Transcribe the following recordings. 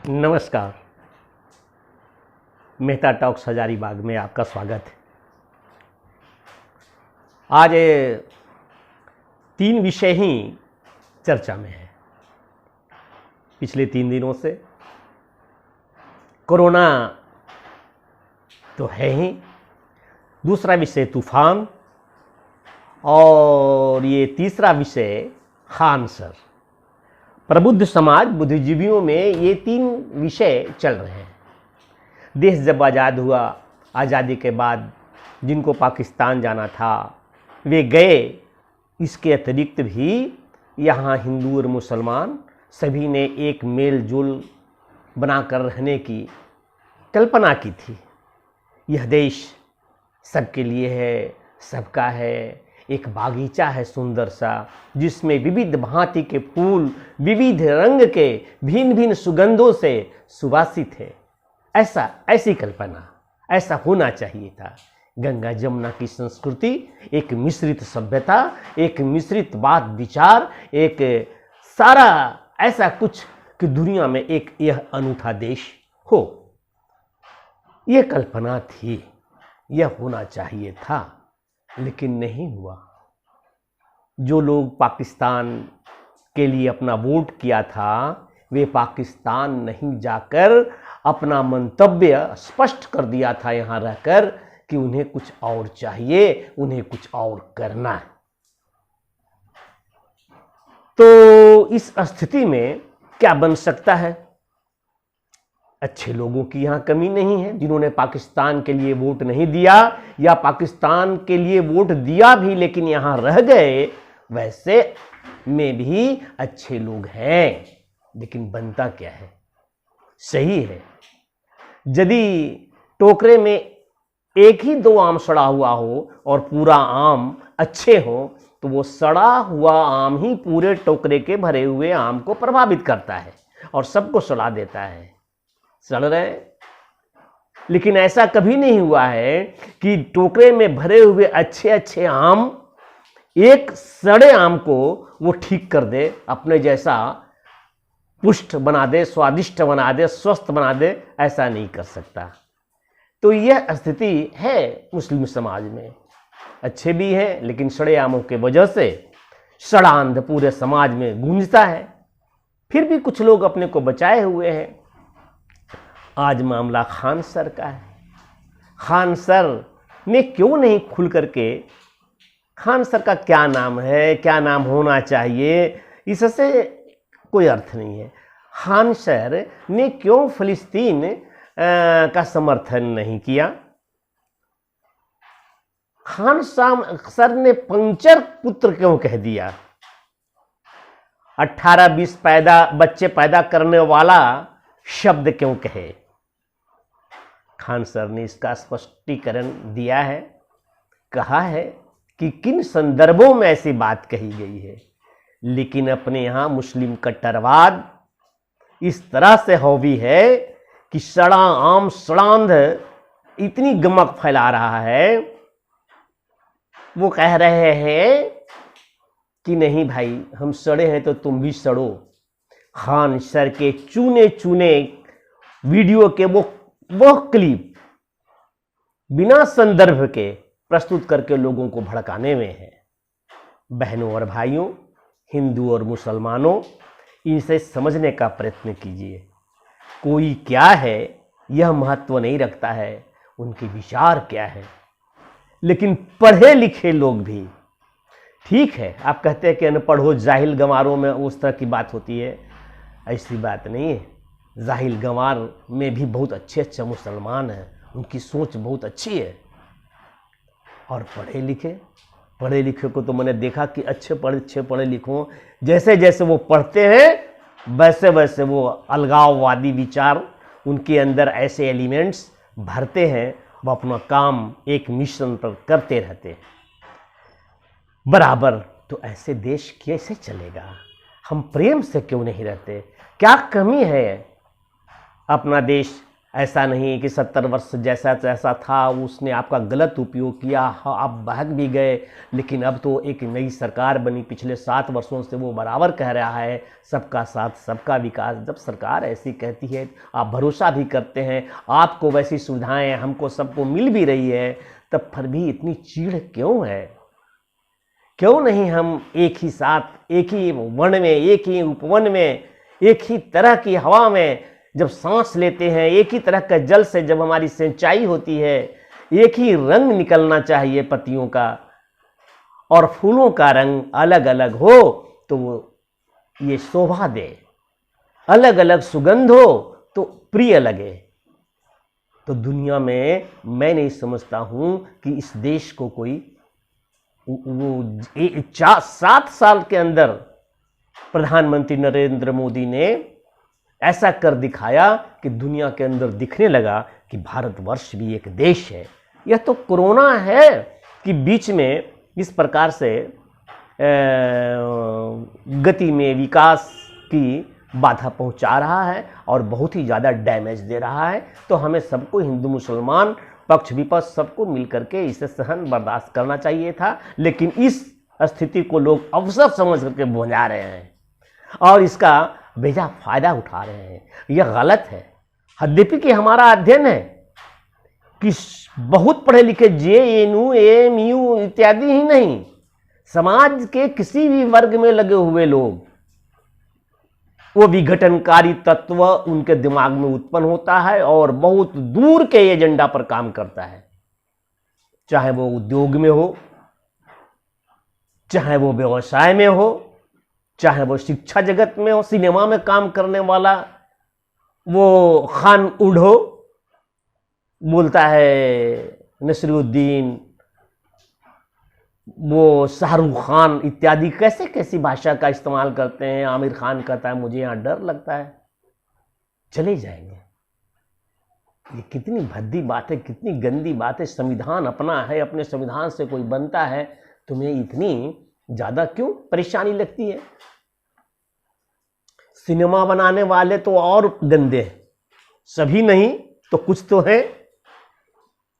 नमस्कार। मेहता टॉक्स हजारीबाग में आपका स्वागत है। आज 3 विषय ही चर्चा में है पिछले 3 दिनों से। कोरोना तो है ही, दूसरा विषय तूफान, और ये तीसरा विषय खान सर। प्रबुद्ध समाज, बुद्धिजीवियों में ये 3 विषय चल रहे हैं। देश जब आज़ाद हुआ, आज़ादी के बाद जिनको पाकिस्तान जाना था वे गए। इसके अतिरिक्त भी यहाँ हिंदू और मुसलमान सभी ने एक मेल जोल बनाकर रहने की कल्पना की थी। यह देश सबके लिए है, सबका है, एक बागीचा है सुंदर सा, जिसमें विविध भांति के फूल विविध रंग के भिन्न भिन्न सुगंधों से सुवासित है। ऐसी कल्पना, ऐसा होना चाहिए था। गंगा जमुना की संस्कृति, एक मिश्रित सभ्यता, एक मिश्रित बात विचार, एक सारा ऐसा कुछ कि दुनिया में एक यह अनूठा देश हो, यह कल्पना थी, यह होना चाहिए था, लेकिन नहीं हुआ। जो लोग पाकिस्तान के लिए अपना वोट किया था वे पाकिस्तान नहीं जाकर अपना मंतव्य स्पष्ट कर दिया था यहाँ रहकर कि उन्हें कुछ और चाहिए, उन्हें कुछ और करना है। तो इस स्थिति में क्या बन सकता है? अच्छे लोगों की यहाँ कमी नहीं है जिन्होंने पाकिस्तान के लिए वोट नहीं दिया, या पाकिस्तान के लिए वोट दिया भी लेकिन यहाँ रह गए। वैसे में भी अच्छे लोग हैं, लेकिन बनता क्या है? सही है, यदि टोकरे में 1 ही 2 आम सड़ा हुआ हो और पूरा आम अच्छे हो तो वो सड़ा हुआ आम ही पूरे टोकरे के भरे हुए आम को प्रभावित करता है और सबको सड़ा देता है। सड़ रहे, लेकिन ऐसा कभी नहीं हुआ है कि टोकरे में भरे हुए अच्छे अच्छे आम एक सड़े आम को वो ठीक कर दे, अपने जैसा पुष्ट बना दे, स्वादिष्ट बना दे, स्वस्थ बना दे। ऐसा नहीं कर सकता। तो यह स्थिति है मुस्लिम समाज में। अच्छे भी हैं, लेकिन सड़े आमों के वजह से षडांध पूरे समाज में गूंजता है। फिर भी कुछ लोग अपने को बचाए हुए हैं। आज मामला खान सर का है। खान सर ने क्यों नहीं खुल करके, खान सर का क्या नाम है, क्या नाम होना चाहिए, इससे कोई अर्थ नहीं है। खान सर ने क्यों फिलिस्तीन का समर्थन नहीं किया? खान सर ने पंचर पुत्र क्यों कह दिया? 18-20 बच्चे पैदा करने वाला शब्द क्यों कहे? खान सर ने इसका स्पष्टीकरण दिया है, कहा है कि किन संदर्भों में ऐसी बात कही गई है। लेकिन अपने यहाँ मुस्लिम कट्टरवाद इस तरह से हावी है कि सड़ा आम सड़ांध इतनी गमक फैला रहा है। वो कह रहे हैं कि नहीं भाई, हम सड़े हैं तो तुम भी सड़ो। खान सर के चुने चुने वीडियो के वो क्लिप बिना संदर्भ के प्रस्तुत करके लोगों को भड़काने में है। बहनों और भाइयों, हिंदू और मुसलमानों, इनसे समझने का प्रयत्न कीजिए। कोई क्या है यह महत्व नहीं रखता है, उनके विचार क्या है। लेकिन पढ़े लिखे लोग भी, ठीक है, आप कहते हैं कि अनपढ़ हो, जाहिल गंवारों में उस तरह की बात होती है, ऐसी बात नहीं है। जाहिल गंवार में भी बहुत अच्छे अच्छे मुसलमान हैं, उनकी सोच बहुत अच्छी है। और पढ़े लिखे को तो मैंने देखा कि अच्छे पढ़े लिखों, जैसे जैसे वो पढ़ते हैं वैसे वैसे वो अलगाववादी विचार उनके अंदर ऐसे एलिमेंट्स भरते हैं, वो अपना काम एक मिशन पर करते रहते हैं बराबर। तो ऐसे देश कैसे चलेगा? हम प्रेम से क्यों नहीं रहते? क्या कमी है अपना देश ऐसा नहीं कि 70 वर्ष जैसा जैसा था उसने आपका गलत उपयोग किया, हाँ आप भाग भी गए, लेकिन अब तो एक नई सरकार बनी, पिछले 7 वर्षों से वो बराबर कह रहा है सबका साथ सबका विकास। जब सरकार ऐसी कहती है, आप भरोसा भी करते हैं, आपको वैसी सुविधाएं हमको सबको मिल भी रही है, तब फिर भी इतनी चीड़ क्यों है? क्यों नहीं हम एक ही साथ, एक ही वन में, एक ही उपवन में, एक ही तरह की हवा में जब सांस लेते हैं, एक ही तरह का जल से जब हमारी सिंचाई होती है, एक ही रंग निकलना चाहिए पत्तियों का, और फूलों का रंग अलग अलग हो तो वो ये शोभा दे, अलग अलग सुगंध हो तो प्रिय लगे। तो दुनिया में मैं नहीं समझता हूं कि इस देश को कोई वो 7 साल के अंदर प्रधानमंत्री नरेंद्र मोदी ने ऐसा कर दिखाया कि दुनिया के अंदर दिखने लगा कि भारतवर्ष भी एक देश है। यह तो कोरोना है कि बीच में इस प्रकार से गति में विकास की बाधा पहुंचा रहा है और बहुत ही ज़्यादा डैमेज दे रहा है। तो हमें सबको, हिंदू मुसलमान पक्ष विपक्ष सबको मिलकर के इसे सहन बर्दाश्त करना चाहिए था, लेकिन इस स्थिति को लोग अवसर समझ करके भुला रहे हैं और इसका बेजा फायदा उठा रहे हैं। यह गलत है। यद्यपि कि हमारा अध्ययन है कि बहुत पढ़े लिखे JNU AMU इत्यादि ही नहीं, समाज के किसी भी वर्ग में लगे हुए लोग, वो विघटनकारी तत्व उनके दिमाग में उत्पन्न होता है और बहुत दूर के एजेंडा पर काम करता है, चाहे वो उद्योग में हो, चाहे वो व्यवसाय में हो, चाहे वो शिक्षा जगत में हो, सिनेमा में काम करने वाला वो खान उड हो, बोलता है नसरुद्दीन, वो शाहरुख खान इत्यादि कैसे कैसी भाषा का इस्तेमाल करते हैं। आमिर खान कहता है मुझे यहाँ डर लगता है, चले जाएंगे। ये कितनी भद्दी बात है, कितनी गंदी बात है। संविधान अपना है, अपने संविधान से कोई बनता है, तुम्हें इतनी ज़्यादा क्यों परेशानी लगती है? सिनेमा बनाने वाले तो और गंदे हैं, सभी नहीं तो कुछ तो है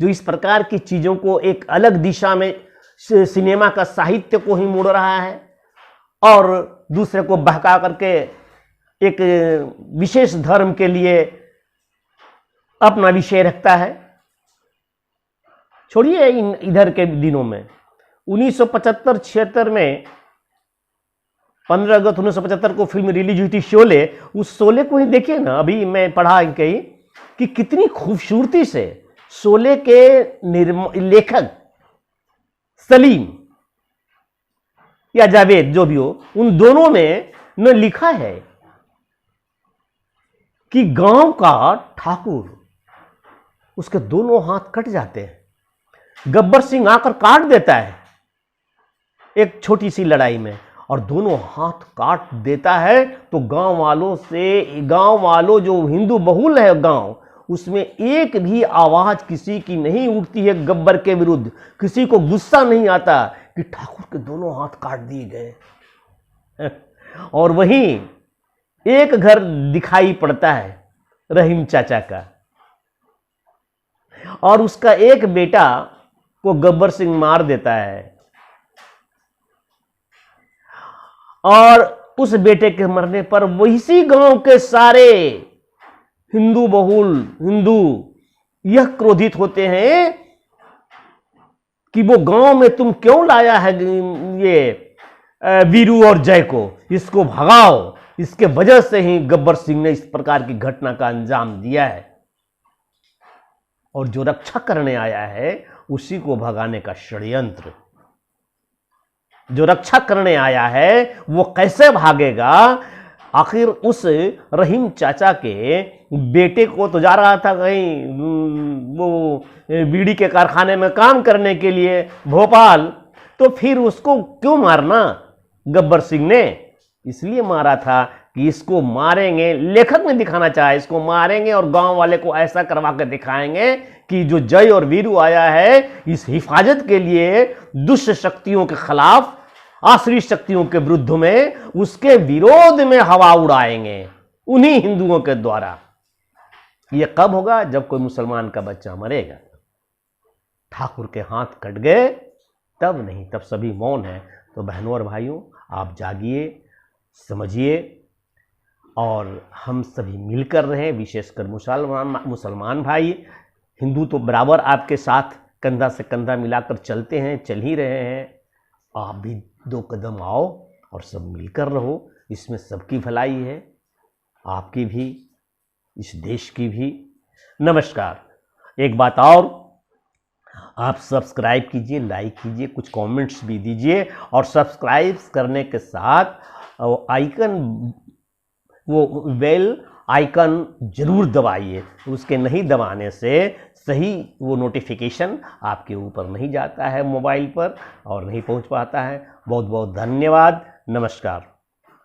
जो इस प्रकार की चीज़ों को एक अलग दिशा में, सिनेमा का साहित्य को ही मोड़ रहा है और दूसरे को बहका करके एक विशेष धर्म के लिए अपना विषय रखता है। छोड़िए इधर के दिनों में 1975-76 में 15 अगस्त 1975 को फिल्म रिलीज हुई थी शोले। उस शोले को ही देखिए ना, अभी मैं पढ़ा कहीं कि कितनी खूबसूरती से शोले के लेखक सलीम या जावेद जो भी हो, उन दोनों ने लिखा है कि गांव का ठाकुर, उसके दोनों हाथ कट जाते हैं, गब्बर सिंह आकर काट देता है एक छोटी सी लड़ाई में और दोनों हाथ काट देता है। तो गांव वालों जो हिंदू बहुल है गांव, उसमें एक भी आवाज किसी की नहीं उठती है गब्बर के विरुद्ध। किसी को गुस्सा नहीं आता कि ठाकुर के दोनों हाथ काट दिए गए। और वहीं एक घर दिखाई पड़ता है रहीम चाचा का, और उसका एक बेटा को गब्बर सिंह मार देता है और उस बेटे के मरने पर वही गांव के सारे हिंदू बहुल हिंदू यह क्रोधित होते हैं कि वो गांव में तुम क्यों लाया है ये वीरू और जय को, इसको भगाओ। इसके वजह से ही गब्बर सिंह ने इस प्रकार की घटना का अंजाम दिया है। और जो रक्षा करने आया है उसी को भगाने का षड्यंत्र। जो रक्षा करने आया है वो कैसे भागेगा? आखिर उस रहीम चाचा के बेटे को तो जा रहा था कहीं वो बीड़ी के कारखाने में काम करने के लिए भोपाल, तो फिर उसको क्यों मारना? गब्बर सिंह ने इसलिए मारा था कि इसको मारेंगे, लेखक ने दिखाना चाहा इसको मारेंगे और गांव वाले को ऐसा करवा के दिखाएंगे कि जो जय और वीरू आया है इस हिफाजत के लिए दुष्ट शक्तियों के खिलाफ, आश्रित शक्तियों के विरुद्ध में, उसके विरोध में हवा उड़ाएंगे उन्हीं हिंदुओं के द्वारा। ये कब होगा? जब कोई मुसलमान का बच्चा मरेगा। ठाकुर के हाथ कट गए तब नहीं, तब सभी मौन है। तो बहनों और भाइयों, आप जागिए, समझिए, और हम सभी मिलकर रहें, विशेषकर मुसलमान भाई। हिंदू तो बराबर आपके साथ कंधा से कंधा मिलाकर चलते हैं, चल ही रहे हैं। आप भी 2 कदम आओ और सब मिलकर रहो, इसमें सबकी भलाई है, आपकी भी, इस देश की भी। नमस्कार। एक बात और, आप सब्सक्राइब कीजिए, लाइक कीजिए, कुछ कमेंट्स भी दीजिए, और सब्सक्राइब करने के साथ वो बेल आइकन जरूर दबाइए। उसके नहीं दबाने से सही वो नोटिफिकेशन आपके ऊपर नहीं जाता है मोबाइल पर और नहीं पहुंच पाता है। बहुत बहुत धन्यवाद। नमस्कार।